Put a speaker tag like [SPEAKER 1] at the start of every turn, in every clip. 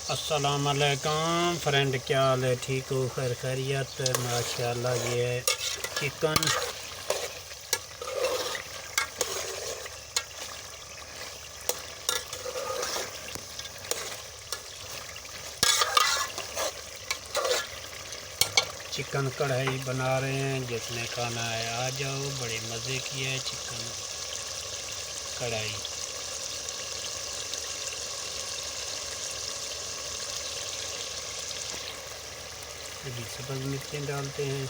[SPEAKER 1] अस्सलाम वालेकुम फ्रेंड, क्या हाल है? ठीक हो? खैर खैरियत? माशाल्लाह। ये है चिकन। चिकन कढ़ाई बना रहे हैं। जिसने खाना है आ जाओ, बड़े मज़े की है चिकन कढ़ाई। अभी सब्ज़ मिर्चें डालते हैं।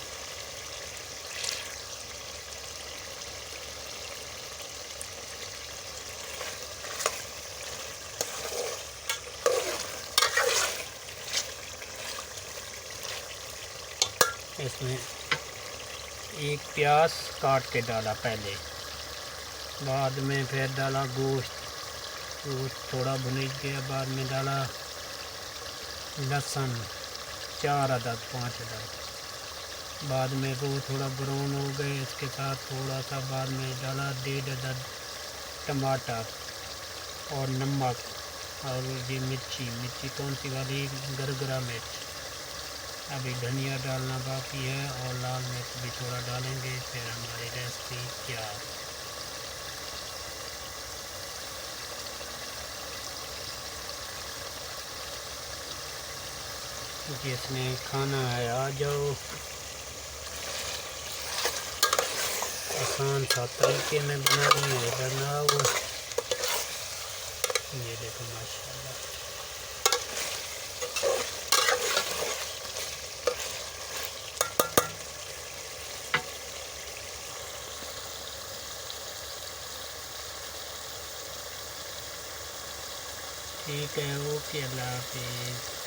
[SPEAKER 1] इसमें एक प्याज काट के डाला पहले, बाद में फिर डाला गोश्त थोड़ा भुन गया। बाद में डाला लहसुन 4 अदद 5 अदद। बाद में वो थोड़ा ब्राउन हो गए, इसके साथ थोड़ा सा बाद में डाला 1.5 अदद टमाटर और नमक। और ये मिर्ची कौन सी वाली? गरगरा मिर्च। अभी धनिया डालना बाकी है और लाल मिर्च भी थोड़ा डालेंगे, फिर हमारी रेसिपी तैयार। जिसने खाना है आ जाओ। आसान सा तरीके में बनानी है, बनाओ। ये देखो माशाल्लाह। ठीक है, ओके, अल्लाह हाफिज़।